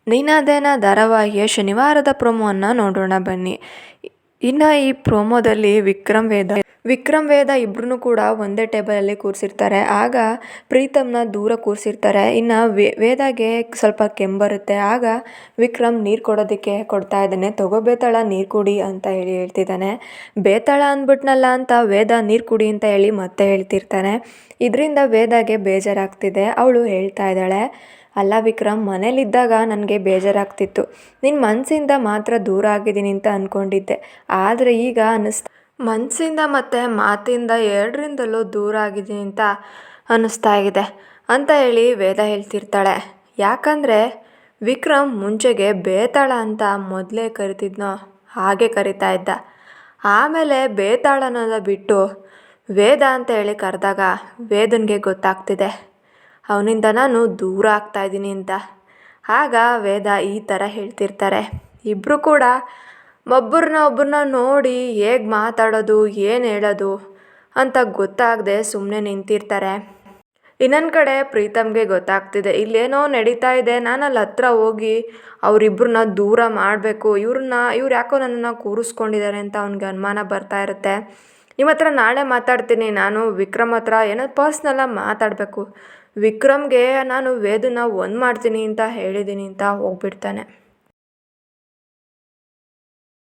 ನೀನಾದೇನ ಧಾರಾವಾಹಿಯ ಶನಿವಾರದ ಪ್ರೊಮೋವನ್ನು ನೋಡೋಣ ಬನ್ನಿ. ಇನ್ನು ಈ ಪ್ರೊಮೋದಲ್ಲಿ ವಿಕ್ರಮ್ ವೇದ ಇಬ್ಬರೂ ಕೂಡ ಒಂದೇ ಟೇಬಲಲ್ಲಿ ಕೂರಿಸಿರ್ತಾರೆ. ಆಗ ಪ್ರೀತಮ್ನ ದೂರ ಕೂರಿಸಿರ್ತಾರೆ. ಇನ್ನು ವೇದಾಗೆ ಸ್ವಲ್ಪ ಕೆಂಬರುತ್ತೆ. ಆಗ ವಿಕ್ರಮ್ ನೀರು ಕೊಡೋದಕ್ಕೆ ಕೊಡ್ತಾ ಇದ್ದಾನೆ. ತಗೋ ಬೇತಾಳ ನೀರು ಕುಡಿ ಅಂತ ಹೇಳ್ತಿದ್ದಾನೆ. ಬೇತಾಳ ಅಂದ್ಬಿಟ್ನಲ್ಲ ಅಂತ ವೇದ ನೀರು ಕುಡಿ ಅಂತ ಹೇಳಿ ಮತ್ತೆ ಹೇಳ್ತಿರ್ತಾನೆ. ಇದರಿಂದ ವೇದಾಗೆ ಬೇಜಾರಾಗ್ತಿದೆ. ಅವಳು ಹೇಳ್ತಾ ಇದ್ದಾಳೆ, ಅಲ್ಲ ವಿಕ್ರಮ್, ಮನೇಲಿದ್ದಾಗ ನನಗೆ ಬೇಜಾರಾಗ್ತಿತ್ತು. ನಿನ್ನ ಮನಸ್ಸಿಂದ ಮಾತ್ರ ದೂರ ಆಗಿದ್ದೀನಿ ಅಂತ ಅಂದ್ಕೊಂಡಿದ್ದೆ. ಆದರೆ ಈಗ ಮನಸ್ಸಿಂದ ಮತ್ತು ಮಾತಿಂದ ಎರಡರಿಂದಲೂ ದೂರ ಆಗಿದ್ದೀನಿ ಅಂತ ಅನ್ನಿಸ್ತಾ ಇದೆ ಅಂತ ಹೇಳಿ ವೇದ ಹೇಳ್ತಿರ್ತಾಳೆ. ಯಾಕಂದರೆ ವಿಕ್ರಮ್ ಮುಂಚೆಗೆ ಬೇತಾಳ ಅಂತ ಮೊದಲೇ ಕರಿತಿದ್ನೋ ಹಾಗೆ ಕರಿತಾ ಇದ್ದ. ಆಮೇಲೆ ಬೇತಾಳನ ಬಿಟ್ಟು ವೇದ ಅಂತ ಹೇಳಿ ಕರೆದಾಗ ವೇದನಿಗೆ ಗೊತ್ತಾಗ್ತಿದೆ ಅವನಿಂದ ನಾನು ದೂರ ಆಗ್ತಾಯಿದ್ದೀನಿ ಅಂತ. ಆಗ ವೇದ ಈ ಥರ ಹೇಳ್ತಿರ್ತಾರೆ. ಇಬ್ಬರು ಕೂಡ ಒಬ್ಬರನ್ನ ನೋಡಿ ಹೇಗೆ ಮಾತಾಡೋದು ಏನು ಹೇಳೋದು ಅಂತ ಗೊತ್ತಾಗದೆ ಸುಮ್ಮನೆ ನಿಂತಿರ್ತಾರೆ. ಇನ್ನೊಂದು ಕಡೆ ಪ್ರೀತಮ್ಗೆ ಗೊತ್ತಾಗ್ತಿದೆ ಇಲ್ಲೇನೋ ನಡೀತಾ ಇದೆ. ನಾನು ಅಲ್ಲಿ ಹತ್ರ ಹೋಗಿ ಅವರಿಬ್ಬರನ್ನ ದೂರ ಮಾಡಬೇಕು, ಇವ್ರು ಯಾಕೋ ನನ್ನನ್ನು ಕೂರಿಸ್ಕೊಂಡಿದ್ದಾರೆ ಅಂತ ಅವ್ನಿಗೆ ಅನುಮಾನ ಬರ್ತಾ ಇರುತ್ತೆ. ನಿಮ್ಮ ಹತ್ರ ನಾಳೆ ಮಾತಾಡ್ತೀನಿ, ನಾನು ವಿಕ್ರಮ್ ಹತ್ರ ಏನೋ ಪರ್ಸ್ನಲಾಗಿ ಮಾತಾಡಬೇಕು. ವಿಕ್ರಮ್ಗೆ ನಾನು ವೇದನ ಒಂದು ಮಾಡ್ತೀನಿ ಅಂತ ಹೇಳಿದ್ದೀನಿ ಅಂತ ಹೋಗ್ಬಿಡ್ತಾನೆ.